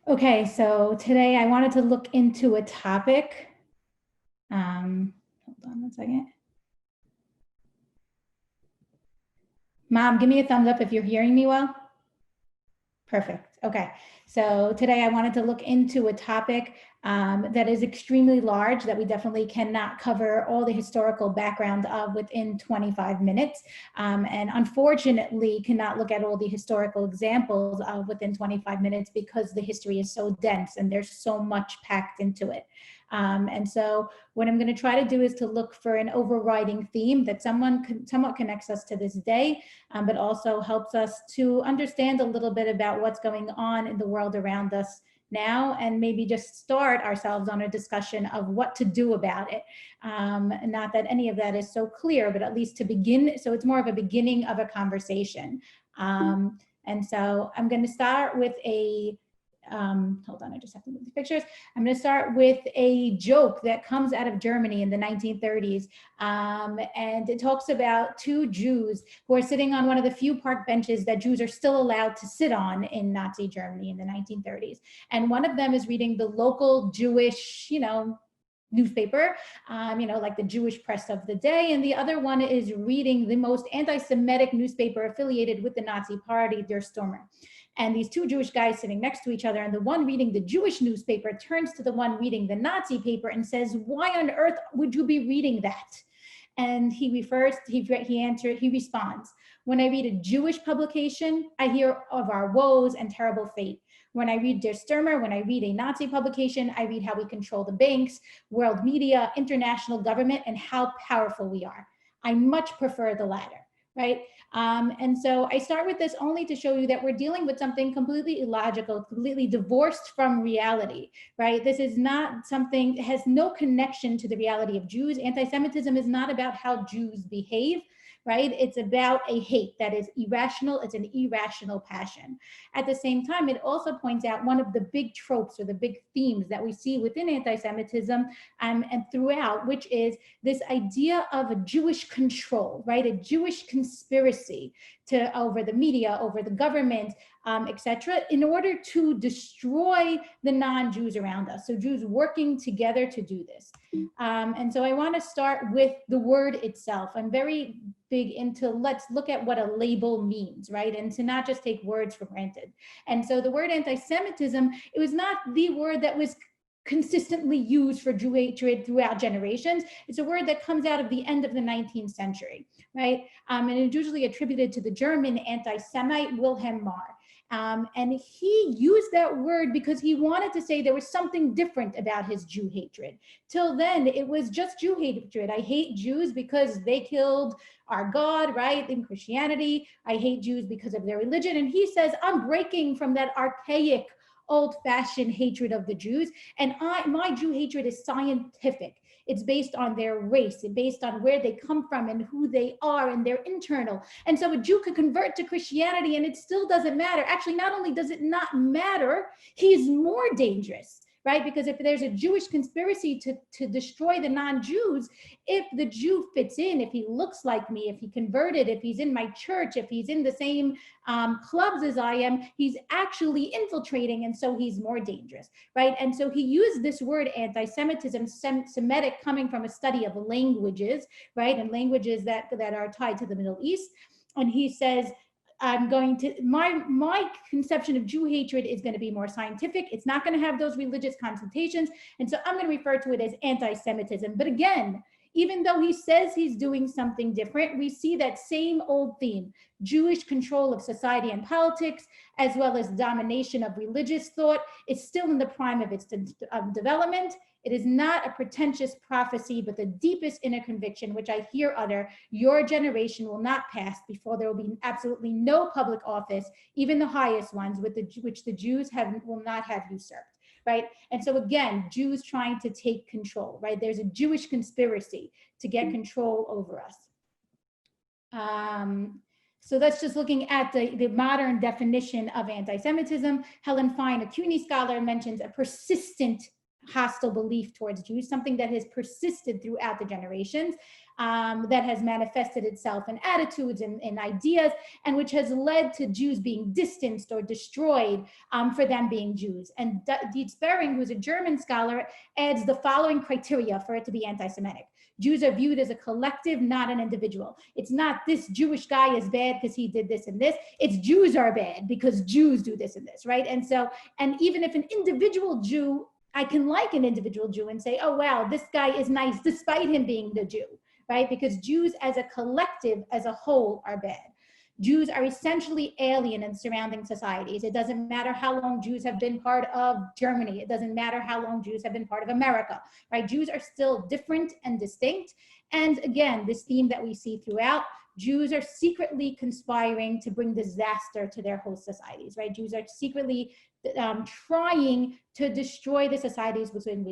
Okay, so today I wanted to look into a topic. Hold on one second. Mom, give me a thumbs up if you're hearing me well. Perfect. Okay. So today I wanted to look into a topic that is extremely large that we definitely cannot cover all the historical background of within 25 minutes. And unfortunately cannot look at all the historical examples of within 25 minutes because the history is so dense and there's so much packed into it. And so what I'm going to try to do is to look for an overriding theme that somewhat connects us to this day, but also helps us to understand a little bit about what's going on in the world around us now, and maybe just start ourselves on a discussion of what to do about it. Not that any of that is so clear, but at least to begin, so it's more of a beginning of a conversation. And so I'm going to start with a hold on, I just have to move the pictures. I'm going to start with a joke that comes out of Germany in the 1930s. And it talks about two Jews who are sitting on one of the few park benches that Jews are still allowed to sit on in Nazi Germany in the 1930s. And one of them is reading the local Jewish, newspaper, like the Jewish press of the day. And the other one is reading the most anti-Semitic newspaper affiliated with the Nazi party, Der Stürmer. And these two Jewish guys sitting next to each other, and the one reading the Jewish newspaper turns to the one reading the Nazi paper and says, "Why on earth would you be reading that?" And he responds, "When I read a Jewish publication, I hear of our woes and terrible fate. When I read Der Stürmer, when I read a Nazi publication, I read how we control the banks, world media, international government, and how powerful we are. I much prefer the latter." Right? And so I start with this only to show you that we're dealing with something completely illogical, completely divorced from reality, right? This is not something, it has no connection to the reality of Jews. Anti-Semitism is not about how Jews behave, right? It's about a hate that is irrational. It's an irrational passion. At the same time, it also points out one of the big tropes or the big themes that we see within anti-Semitism and throughout, which is this idea of a Jewish control, right? A Jewish conspiracy over the media, over the government, etc., in order to destroy the non-Jews around us. So Jews working together to do this. And so I want to start with the word itself. I'm very big into let's look at what a label means, right? And to not just take words for granted. And so the word anti-Semitism, it was not the word that was consistently used for Jew hatred throughout generations. It's a word that comes out of the end of the 19th century, right? And it's usually attributed to the German anti-Semite Wilhelm Marr. And he used that word because he wanted to say there was something different about his Jew hatred. Till then, it was just Jew hatred. I hate Jews because they killed our God, right, in Christianity. I hate Jews because of their religion. And he says, I'm breaking from that archaic, old-fashioned hatred of the Jews, and my Jew hatred is scientific. It's based on their race and based on where they come from and who they are and their internal. And so a Jew could convert to Christianity and it still doesn't matter. Actually, not only does it not matter, he's more dangerous, right? Because if there's a Jewish conspiracy to destroy the non-Jews, if the Jew fits in, if he looks like me, if he converted, if he's in my church, if he's in the same clubs as I am, he's actually infiltrating, and so he's more dangerous, right? And so he used this word anti-Semitism, Semitic, coming from a study of languages, right? And languages that are tied to the Middle East. And he says, I'm going to, my conception of Jew hatred is going to be more scientific. It's not going to have those religious connotations. And so I'm going to refer to it as anti-Semitism. But again, even though he says he's doing something different, we see that same old theme, Jewish control of society and politics, as well as domination of religious thought, is still in the prime of its development. It is not a pretentious prophecy, but the deepest inner conviction, which I here utter, your generation will not pass before there will be absolutely no public office, even the highest ones, which the Jews will not have usurped. Right? And so again, Jews trying to take control, right? There's a Jewish conspiracy to get control over us. So that's just looking at the modern definition of anti-Semitism. Helen Fine, a CUNY scholar, mentions a persistent hostile belief towards Jews, something that has persisted throughout the generations, that has manifested itself in attitudes and ideas, and which has led to Jews being distanced or destroyed for them being Jews. And Dietz Bering, who's a German scholar, adds the following criteria for it to be anti-Semitic. Jews are viewed as a collective, not an individual. It's not this Jewish guy is bad because he did this and this. It's Jews are bad because Jews do this and this, right? And so, and even if an individual Jew, I can like an individual Jew and say, oh, wow, this guy is nice despite him being the Jew, right? Because Jews as a collective, as a whole, are bad. Jews are essentially alien in surrounding societies. It doesn't matter how long Jews have been part of Germany. It doesn't matter how long Jews have been part of America, right? Jews are still different and distinct. And again, this theme that we see throughout, Jews are secretly conspiring to bring disaster to their host societies, right? Jews are secretly trying to destroy the societies within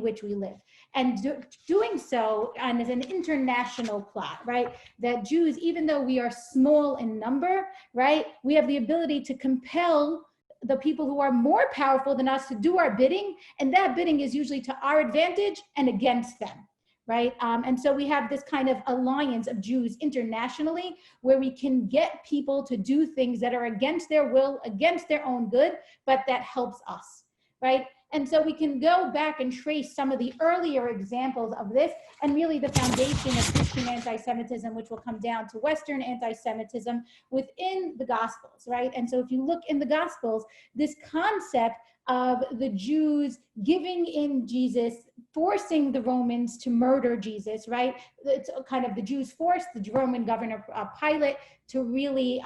which we live, and doing so as an international plot, right? That Jews, even though we are small in number, right, we have the ability to compel the people who are more powerful than us to do our bidding, and that bidding is usually to our advantage and against them. Right? And so we have this kind of alliance of Jews internationally where we can get people to do things that are against their will, against their own good, but that helps us, right? And so we can go back and trace some of the earlier examples of this and really the foundation of Christian anti-Semitism, which will come down to Western anti-Semitism within the Gospels, right? And so if you look in the Gospels, this concept of the Jews giving in Jesus, forcing the Romans to murder Jesus, right? It's kind of the Jews forced the Roman governor Pilate to really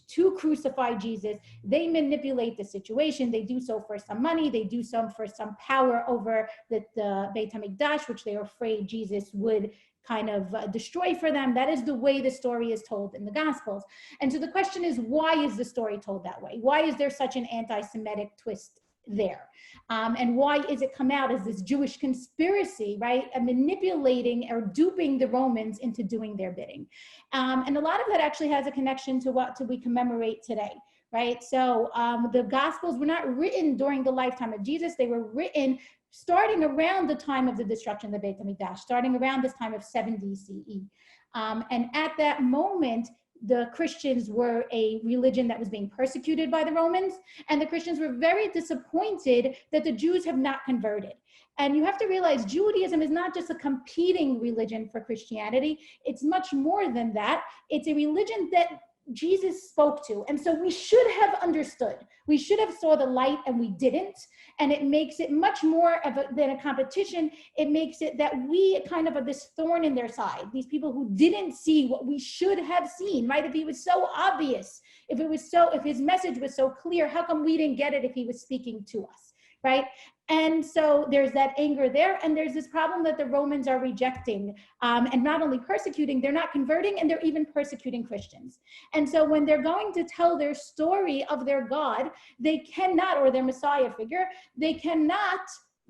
to crucify Jesus. They manipulate the situation. They do so for some money. They do so for some power over the Beit HaMikdash, which they are afraid Jesus would kind of destroy for them. That is the way the story is told in the Gospels. And so the question is, why is the story told that way? Why is there such an anti-Semitic twist there? And why is it come out as this Jewish conspiracy, right? Manipulating or duping the Romans into doing their bidding. And a lot of that actually has a connection to what we commemorate today, right? So the Gospels were not written during the lifetime of Jesus. They were written starting around the time of the destruction of the Beit HaMikdash, starting around this time of 70 CE. And at that moment, the Christians were a religion that was being persecuted by the Romans, and the Christians were very disappointed that the Jews have not converted. And you have to realize Judaism is not just a competing religion for Christianity. It's much more than that. It's a religion that Jesus spoke to. And so we should have understood. We should have saw the light, and we didn't. And it makes it much more than a competition. It makes it that we kind of are this thorn in their side. These people who didn't see what we should have seen, right? If he was so obvious, if his message was so clear, how come we didn't get it if he was speaking to us, right? And so there's that anger there, and there's this problem that the Romans are rejecting, and not only persecuting, they're not converting, and they're even persecuting Christians. And so when they're going to tell their story of their God, they cannot, or their Messiah figure, they cannot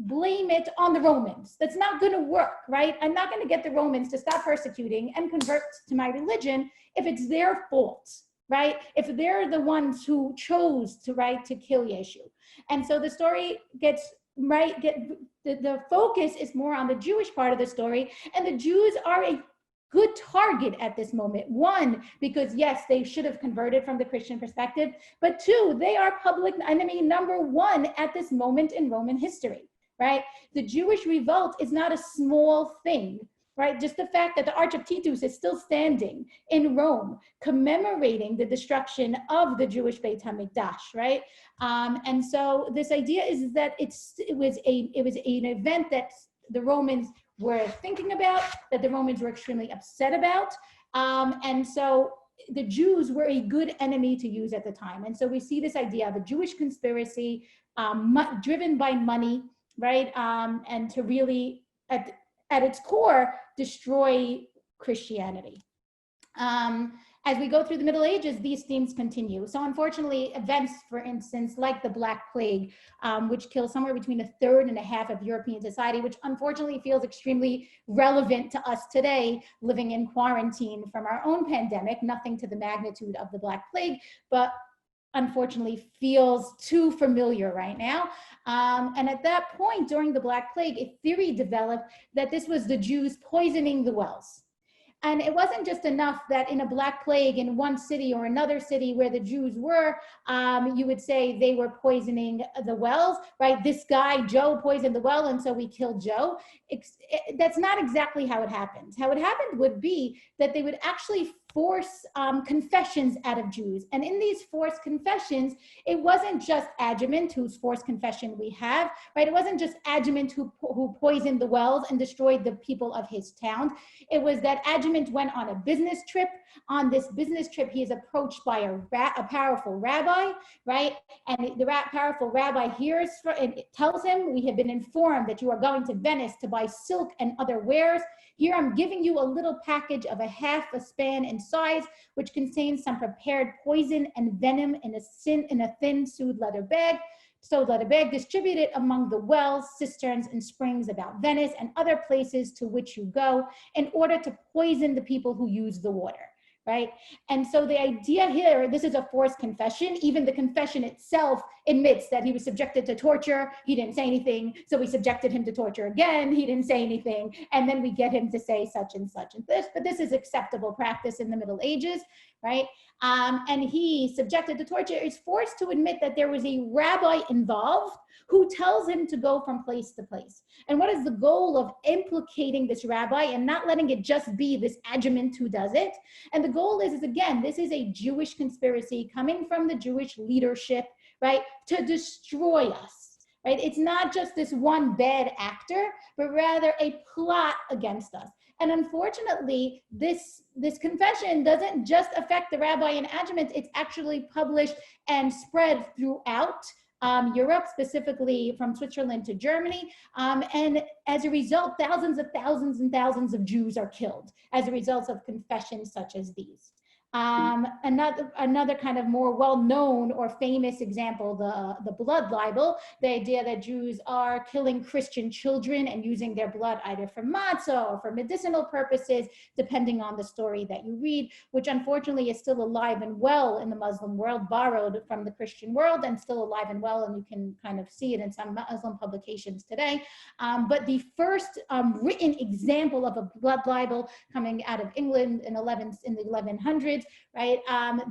blame it on the Romans. That's not going to work, right? I'm not going to get the Romans to stop persecuting and convert to my religion if it's their fault, right? If they're the ones who chose to kill Yeshu. And so the story gets the focus is more on the Jewish part of the story, and the Jews are a good target at this moment. One, because yes, they should have converted from the Christian perspective, but two, they are public enemy number one at this moment in Roman history, right? The Jewish revolt is not a small thing, right? Just the fact that the Arch of Titus is still standing in Rome, commemorating the destruction of the Jewish Beit HaMikdash, right? And so this idea is that it was an event that the Romans were thinking about, that the Romans were extremely upset about. And so the Jews were a good enemy to use at the time. And so we see this idea of a Jewish conspiracy driven by money, right? And to really, at its core, destroy Christianity. As we go through the Middle Ages, these themes continue. So unfortunately, events, for instance, like the Black Plague, which killed somewhere between a third and a half of European society, which unfortunately feels extremely relevant to us today, living in quarantine from our own pandemic, nothing to the magnitude of the Black Plague, but unfortunately feels too familiar right now. And at that point, during the Black Plague, a theory developed that this was the Jews poisoning the wells. And it wasn't just enough that in a Black Plague in one city or another city where the Jews were, you would say they were poisoning the wells, right? This guy, Joe, poisoned the well, and so we killed Joe. That's not exactly how it happened. How it happened would be that they would actually force confessions out of Jews. And in these forced confessions, it wasn't just Agimant, whose forced confession we have, right? It wasn't just Agimant who poisoned the wells and destroyed the people of his town. It was that Agimant went on a business trip. On this business trip, he is approached by a powerful rabbi, right? And the powerful rabbi hears and tells him, we have been informed that you are going to Venice to buy silk and other wares. Here I'm giving you a little package of a half a span in size, which contains some prepared poison and venom in a thin sewed leather bag. Distributed among the wells, cisterns, and springs about Venice and other places to which you go in order to poison the people who use the water, right? And so the idea here, this is a forced confession. Even the confession itself admits that he was subjected to torture. He didn't say anything, so we subjected him to torture again. He didn't say anything, and then we get him to say such and such and this, but this is acceptable practice in the Middle Ages, right? And he, subjected to torture, is forced to admit that there was a rabbi involved who tells him to go from place to place. And what is the goal of implicating this rabbi and not letting it just be this Agimant who does it? And the goal is again, this is a Jewish conspiracy coming from the Jewish leadership, right, to destroy us, right? It's not just this one bad actor, but rather a plot against us. And unfortunately, this confession doesn't just affect the rabbi and Agimant, it's actually published and spread throughout Europe, specifically from Switzerland to Germany. And as a result, thousands and thousands of Jews are killed as a result of confessions such as these. Another kind of more well-known or famous example, the blood libel, the idea that Jews are killing Christian children and using their blood either for matzah or for medicinal purposes, depending on the story that you read, which unfortunately is still alive and well in the Muslim world, borrowed from the Christian world and still alive and well, and you can kind of see it in some Muslim publications today. But the first written example of a blood libel coming out of England in the 1100s, right?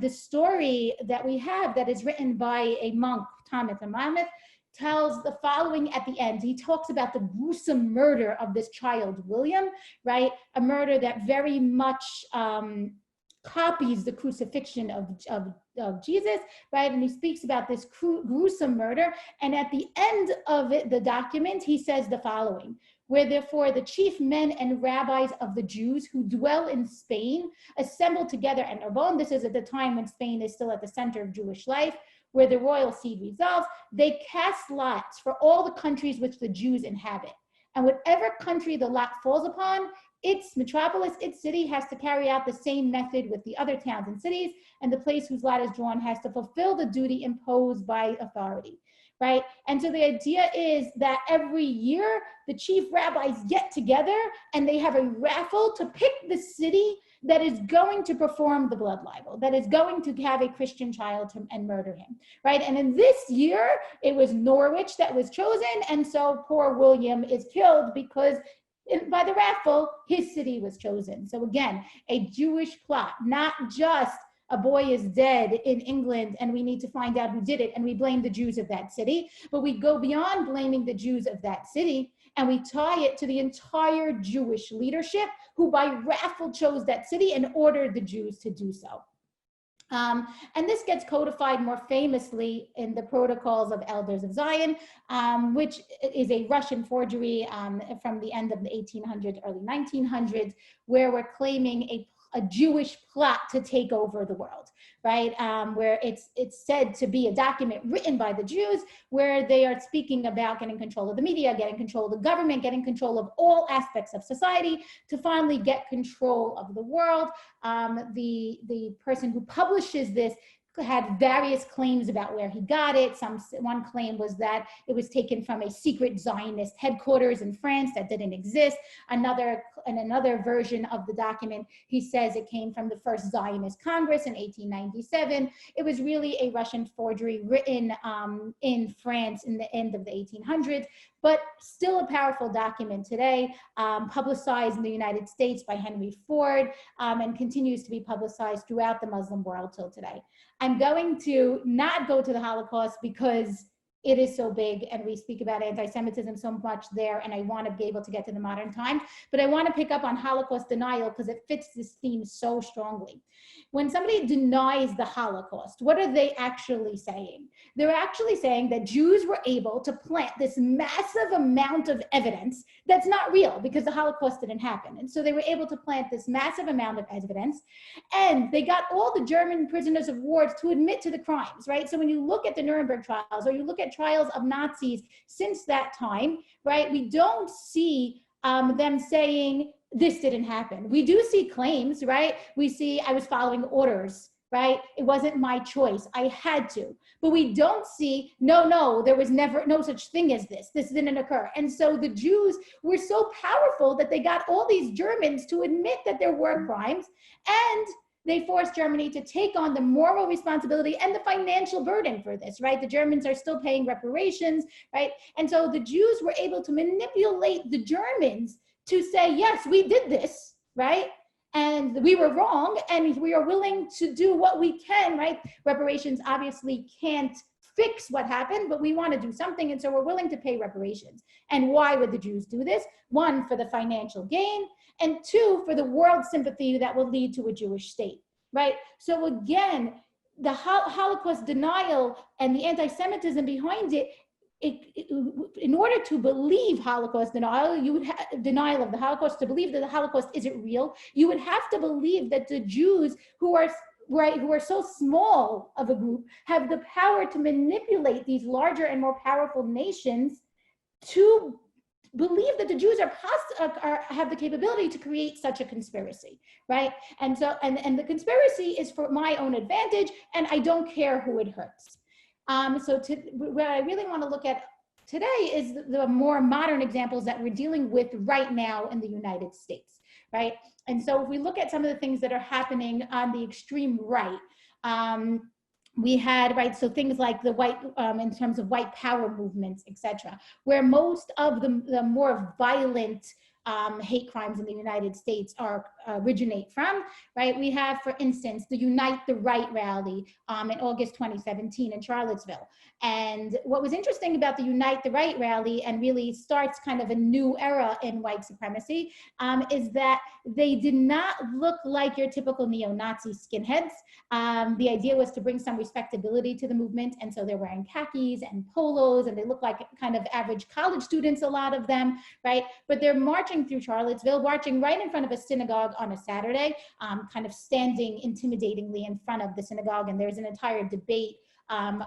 The story that we have that is written by a monk, Thomas Mammoth, tells the following at the end. He talks about the gruesome murder of this child, William, right? A murder that very much copies the crucifixion of Jesus, right? And he speaks about this gruesome murder. And at the end of it, the document, he says the following: where therefore the chief men and rabbis of the Jews who dwell in Spain assembled together at Narbonne. This is at the time when Spain is still at the center of Jewish life, where the royal seed resolves. They cast lots for all the countries which the Jews inhabit. And whatever country the lot falls upon, its metropolis, its city has to carry out the same method with the other towns and cities, and the place whose lot is drawn has to fulfill the duty imposed by authority. Right? And so the idea is that every year the chief rabbis get together and they have a raffle to pick the city that is going to perform the blood libel, that is going to have a Christian child and murder him, right? And in this year, it was Norwich that was chosen, and so poor William is killed because by the raffle, his city was chosen. So again, a Jewish plot, not just a boy is dead in England and we need to find out who did it and we blame the Jews of that city, but we go beyond blaming the Jews of that city and we tie it to the entire Jewish leadership who by raffle chose that city and ordered the Jews to do so. And this gets codified more famously in the Protocols of Elders of Zion, which is a Russian forgery from the end of the 1800s, early 1900s, where we're claiming a Jewish plot to take over the world, right? Where it's said to be a document written by the Jews where they are speaking about getting control of the media, getting control of the government, getting control of all aspects of society to finally get control of the world. The person who publishes this had various claims about where he got it. One claim was that it was taken from a secret Zionist headquarters in France that didn't exist. In another version of the document, he says it came from the first Zionist Congress in 1897. It was really a Russian forgery written in France in the end of the 1800s, but still a powerful document today, publicized in the United States by Henry Ford, and continues to be publicized throughout the Muslim world till today. I'm going to not go to the Holocaust because it is so big and we speak about anti-Semitism so much there, and I want to be able to get to the modern times, but I want to pick up on Holocaust denial because it fits this theme so strongly. When somebody denies the Holocaust, what are they actually saying? They're actually saying that Jews were able to plant this massive amount of evidence that's not real because the Holocaust didn't happen. And so they were able to plant this massive amount of evidence, and they got all the German prisoners of war to admit to the crimes, right? So when you look at the Nuremberg trials or you look at trials of Nazis since that time, right, we don't see them saying this didn't happen. We do see claims, right? We see I was following orders, right? It wasn't my choice. I had to. But we don't see, no, there was never no such thing as this. This didn't occur. And so the Jews were so powerful that they got all these Germans to admit that there were crimes, and they forced Germany to take on the moral responsibility and the financial burden for this, right? The Germans are still paying reparations, right? And so the Jews were able to manipulate the Germans to say, yes, we did this, right? And we were wrong, and we are willing to do what we can, right? Reparations obviously can't fix what happened, but we want to do something, and so we're willing to pay reparations. And why would the Jews do this? One, for the financial gain, and two, for the world sympathy that will lead to a Jewish state, right? So again, the Holocaust denial and the anti-Semitism behind it, in order to believe Holocaust denial, you would have denial of the Holocaust, to believe that the Holocaust isn't real, you would have to believe that the Jews who are so small of a group have the power to manipulate these larger and more powerful nations to believe that the Jews have the capability to create such a conspiracy, right? And so, and the conspiracy is for my own advantage, and I don't care who it hurts. What I really want to look at today is the more modern examples that we're dealing with right now in the United States, right? And so if we look at some of the things that are happening on the extreme right, we had, right, so things like the white, in terms of white power movements, etc., where most of the more violent hate crimes in the United States originate from, right? We have, for instance, the Unite the Right rally in August 2017 in Charlottesville. And what was interesting about the Unite the Right rally, and really starts kind of a new era in white supremacy, is that they did not look like your typical neo-Nazi skinheads. The idea was to bring some respectability to the movement, and so they're wearing khakis and polos, and they look like kind of average college students, a lot of them, right? But they're marching through Charlottesville, marching right in front of a synagogue on a Saturday, kind of standing intimidatingly in front of the synagogue. And there's an entire debate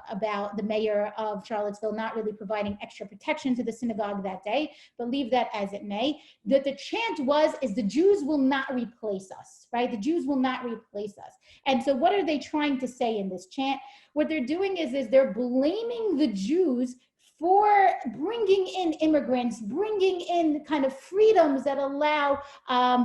about the mayor of Charlottesville not really providing extra protection to the synagogue that day, but leave that as it may. That the chant is the Jews will not replace us, right? The Jews will not replace us. And so what are they trying to say in this chant? What they're doing is they're blaming the Jews for bringing in immigrants, bringing in kind of freedoms that allow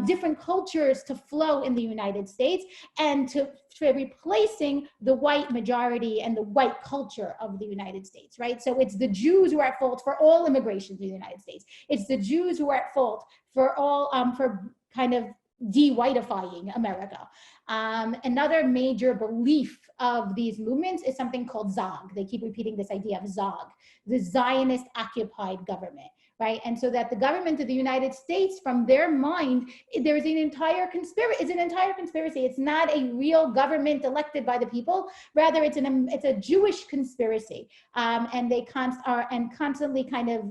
different cultures to flow in the United States, and to replacing the white majority and the white culture of the United States, right? So it's the Jews who are at fault for all immigration to the United States. It's the Jews who are at fault for all, for kind of de-whiteifying America. Another major belief of these movements is something called Zog. They keep repeating this idea of Zog, the Zionist occupied government, right? And so that the government of the United States, from their mind, there is an entire conspiracy. It's an entire conspiracy. It's not a real government elected by the people. Rather, it's a Jewish conspiracy, and they are constantly kind of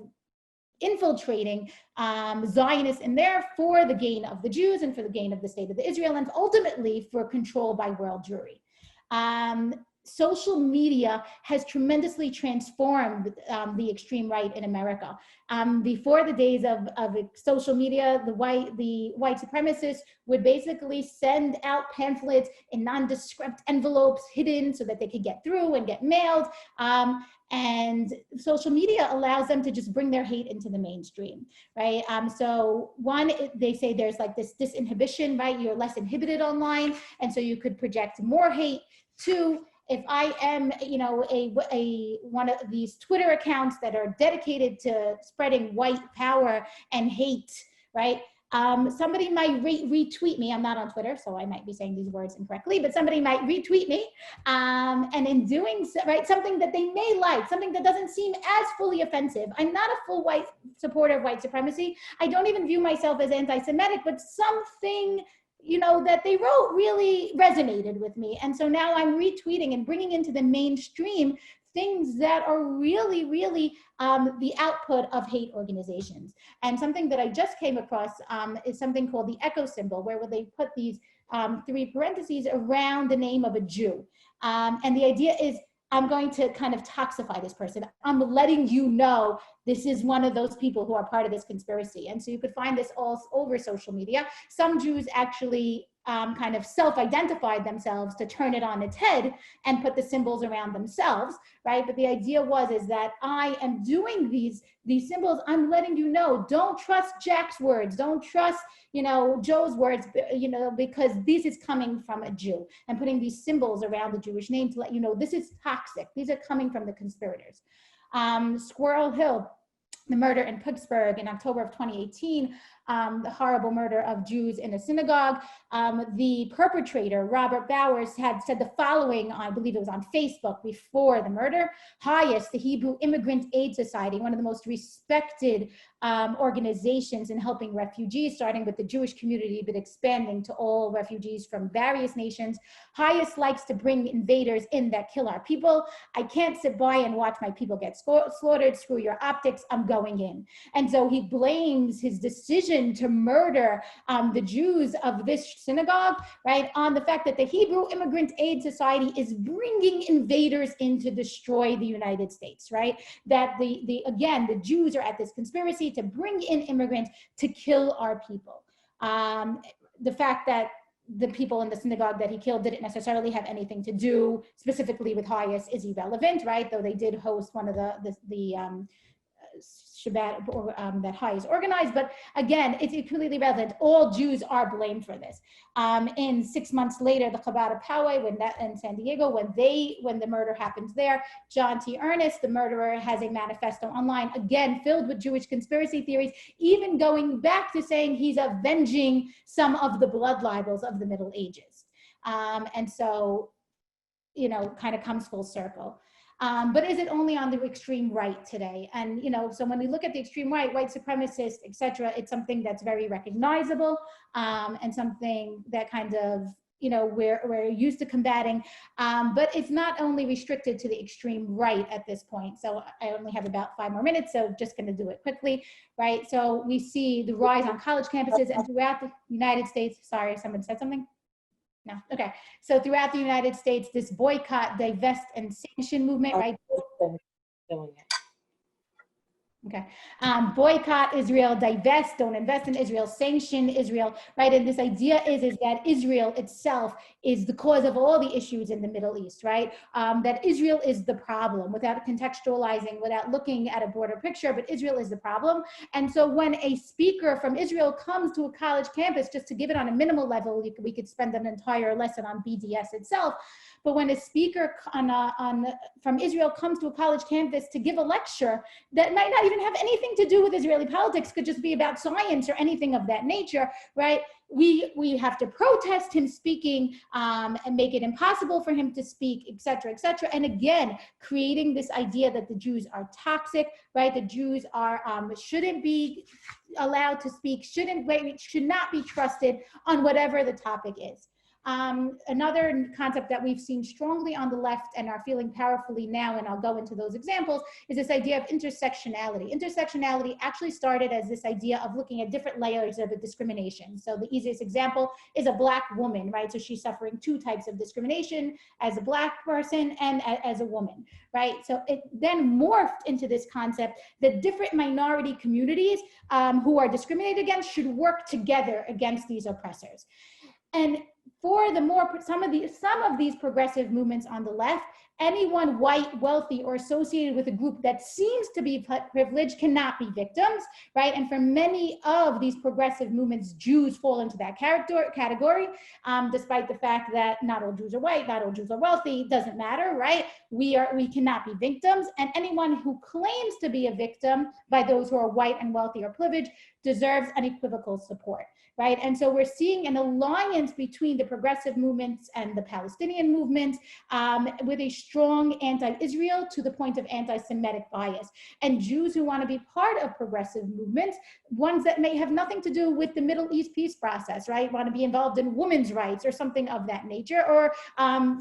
infiltrating Zionists in there for the gain of the Jews and for the gain of the state of Israel, and ultimately for control by world Jewry. social media has tremendously transformed the extreme right in America. Before the days of social media, the white supremacists would basically send out pamphlets in nondescript envelopes hidden so that they could get through and get mailed. And social media allows them to just bring their hate into the mainstream, right? So one, they say there's like this disinhibition, right? You're less inhibited online, and so you could project more hate. Two, if I am, you know, one of these Twitter accounts that are dedicated to spreading white power and hate, right? Somebody might retweet me. I'm not on Twitter, so I might be saying these words incorrectly, but somebody might retweet me. And in doing so, right, something that they may like, something that doesn't seem as fully offensive. I'm not a full white supporter of white supremacy. I don't even view myself as anti-Semitic, but something, you know, that they wrote really resonated with me. And so now I'm retweeting and bringing into the mainstream things that are really, really the output of hate organizations. And something that I just came across is something called the echo symbol, where they put these 3 parentheses around the name of a Jew. And the idea is, I'm going to kind of toxify this person. I'm letting you know this is one of those people who are part of this conspiracy. And so you could find this all over social media. Some Jews actually kind of self-identified themselves to turn it on its head and put the symbols around themselves, right? But the idea is that I am doing these symbols. I'm letting you know, don't trust Jack's words. Don't trust, you know, Joe's words, you know, because this is coming from a Jew, and putting these symbols around the Jewish name to let you know this is toxic. These are coming from the conspirators. Squirrel Hill, the murder in Pittsburgh in October of 2018, the horrible murder of Jews in a synagogue. The perpetrator, Robert Bowers, had said the following, I believe it was on Facebook before the murder: HIAS, the Hebrew Immigrant Aid Society, one of the most respected organizations in helping refugees, starting with the Jewish community, but expanding to all refugees from various nations. HIAS likes to bring invaders in that kill our people. I can't sit by and watch my people get slaughtered. Screw your optics, I'm going in. And so he blames his decision to murder the Jews of this synagogue, right, on the fact that the Hebrew Immigrant Aid Society is bringing invaders in to destroy the United States, right? That again, the Jews are at this conspiracy to bring in immigrants to kill our people. The fact that the people in the synagogue that he killed didn't necessarily have anything to do specifically with HIAS is irrelevant, right? Though they did host one of the Shabbat that HIAS organized, but again, it's completely relevant. All Jews are blamed for this. And 6 months later, the Chabad of Poway, in San Diego, when the murder happens there, John T. Ernest, the murderer, has a manifesto online, again filled with Jewish conspiracy theories, even going back to saying he's avenging some of the blood libels of the Middle Ages. And so, you know, kind of comes full circle. But is it only on the extreme right today? And, you know, so when we look at the extreme right, white supremacists, et cetera, it's something that's very recognizable and something that kind of, you know, we're used to combating. But it's not only restricted to the extreme right at this point. So I only have about 5 more minutes, so just going to do it quickly, right? So we see the rise on college campuses and throughout the United States. Sorry, someone said something? No, okay. So throughout the United States, this boycott, divest, and sanction movement, right? Okay. Boycott Israel, divest, don't invest in Israel, sanction Israel, right? And this idea is that Israel itself is the cause of all the issues in the Middle East, right? That Israel is the problem, without contextualizing, without looking at a broader picture, but Israel is the problem. And so when a speaker from Israel comes to a college campus, just to give it on a minimal level, we could spend an entire lesson on BDS itself. But when a speaker from Israel comes to a college campus to give a lecture that might not even have anything to do with Israeli politics, could just be about science or anything of that nature, right? We have to protest him speaking and make it impossible for him to speak, et cetera, et cetera. And again, creating this idea that the Jews are toxic, right? The Jews are shouldn't be allowed to speak, should not be trusted on whatever the topic is. Another concept that we've seen strongly on the left and are feeling powerfully now, and I'll go into those examples, is this idea of intersectionality. Intersectionality actually started as this idea of looking at different layers of a discrimination. So the easiest example is a Black woman, right? So she's suffering two types of discrimination, as a Black person and as a woman, right? So it then morphed into this concept that different minority communities who are discriminated against should work together against these oppressors. And for the some of these progressive movements on the left, anyone white, wealthy, or associated with a group that seems to be privileged cannot be victims, right? And for many of these progressive movements, Jews fall into that category, despite the fact that not all Jews are white, not all Jews are wealthy, doesn't matter, right? We cannot be victims, and anyone who claims to be a victim by those who are white and wealthy or privileged deserves unequivocal support, right? And so we're seeing an alliance between the progressive movements and the Palestinian movement with a strong anti-Israel to the point of anti-Semitic bias. And Jews who want to be part of progressive movements, ones that may have nothing to do with the Middle East peace process, right? Want to be involved in women's rights or something of that nature, or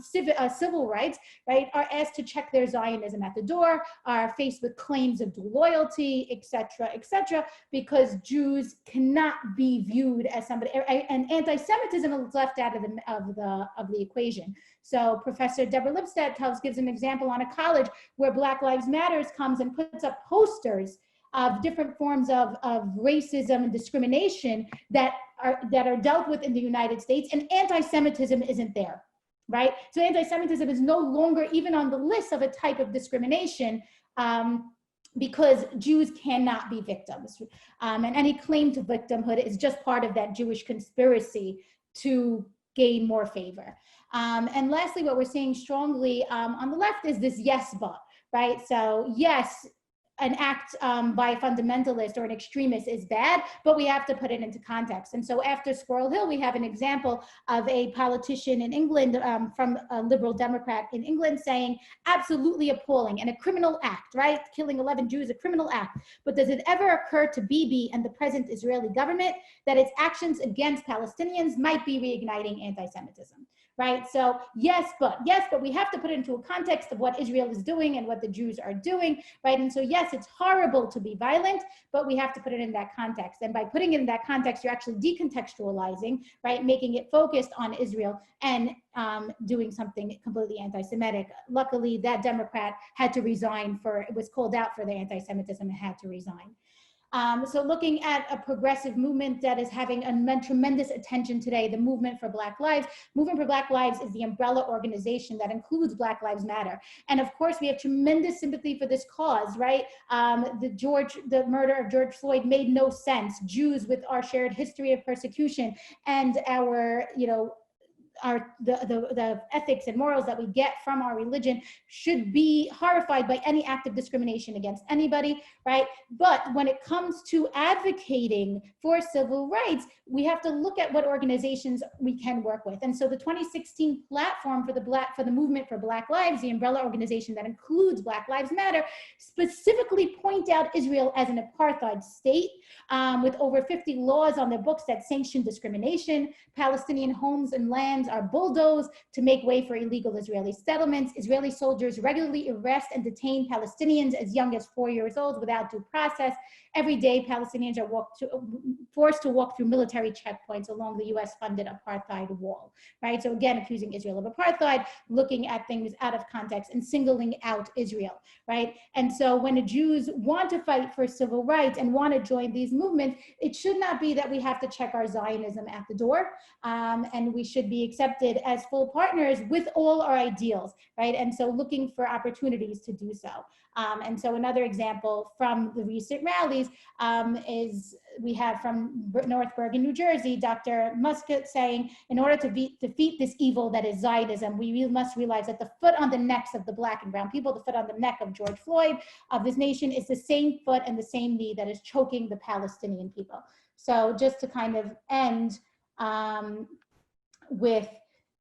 civil rights, right? Are asked to check their Zionism at the door, are faced with claims of dual loyalty, et cetera, because Jews cannot be viewed as somebody, and anti-Semitism is left out of the equation. So Professor Deborah Lipstadt gives an example on a college where Black Lives Matters comes and puts up posters of different forms of racism and discrimination that are dealt with in the United States, and anti-Semitism isn't there, right? So anti-Semitism is no longer even on the list of a type of discrimination, because Jews cannot be victims. And any claim to victimhood is just part of that Jewish conspiracy to gain more favor. And lastly, what we're seeing strongly on the left is this yes but, right? So yes, an act by a fundamentalist or an extremist is bad, but we have to put it into context. And so after Squirrel Hill, we have an example of a politician in England, from a liberal Democrat in England, saying absolutely appalling and a criminal act, right? Killing 11 Jews, a criminal act. But does it ever occur to Bibi and the present Israeli government that its actions against Palestinians might be reigniting anti-Semitism? Right? So yes, but we have to put it into a context of what Israel is doing and what the Jews are doing, right? And so yes, it's horrible to be violent, but we have to put it in that context. And by putting it in that context, you're actually decontextualizing, right? Making it focused on Israel and doing something completely anti-Semitic. Luckily, that Democrat had to resign it was called out for their anti-Semitism and had to resign. So looking at a progressive movement that is having tremendous attention today, the Movement for Black Lives. Movement for Black Lives is the umbrella organization that includes Black Lives Matter. And of course, we have tremendous sympathy for this cause, right? The murder of George Floyd made no sense. Jews, with our shared history of persecution and our, the ethics and morals that we get from our religion, should be horrified by any act of discrimination against anybody, right? But when it comes to advocating for civil rights, we have to look at what organizations we can work with. And so the 2016 platform for the Movement for Black Lives, the umbrella organization that includes Black Lives Matter, specifically point out Israel as an apartheid state, with over 50 laws on their books that sanction discrimination. Palestinian homes and lands are bulldozed to make way for illegal Israeli settlements. Israeli soldiers regularly arrest and detain Palestinians as young as 4 years old without due process. Every day, Palestinians are forced to walk through military checkpoints along the US-funded apartheid wall, right? So again, accusing Israel of apartheid, looking at things out of context and singling out Israel, right? And so when the Jews want to fight for civil rights and want to join these movements, it should not be that we have to check our Zionism at the door, and we should be accepted as full partners with all our ideals, right? And so looking for opportunities to do so. And so another example from the recent rallies is we have from North Bergen, New Jersey, Dr. Muscat saying, in order to defeat this evil that is Zionism, we must realize that the foot on the necks of the Black and brown people, the foot on the neck of George Floyd, of this nation, is the same foot and the same knee that is choking the Palestinian people. So just to kind of end with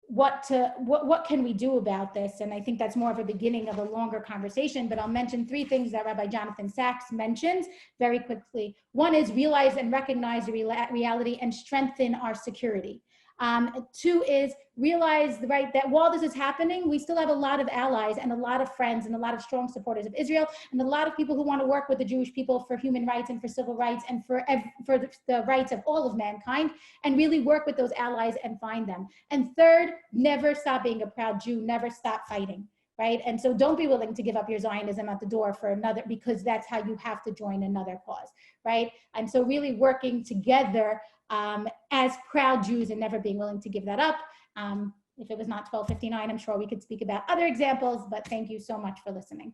what can we do about this? And I think that's more of a beginning of a longer conversation, but I'll mention 3 things that Rabbi Jonathan Sachs mentions very quickly. One is realize and recognize the reality and strengthen our security. Two is realize, right, that while this is happening, we still have a lot of allies and a lot of friends and a lot of strong supporters of Israel, and a lot of people who want to work with the Jewish people for human rights and for civil rights and for the rights of all of mankind, and really work with those allies and find them. And third, never stop being a proud Jew, never stop fighting. Right? And so don't be willing to give up your Zionism at the door for another, because that's how you have to join another cause, right? And so really working together as proud Jews and never being willing to give that up. If it was not 12:59, I'm sure we could speak about other examples, but thank you so much for listening.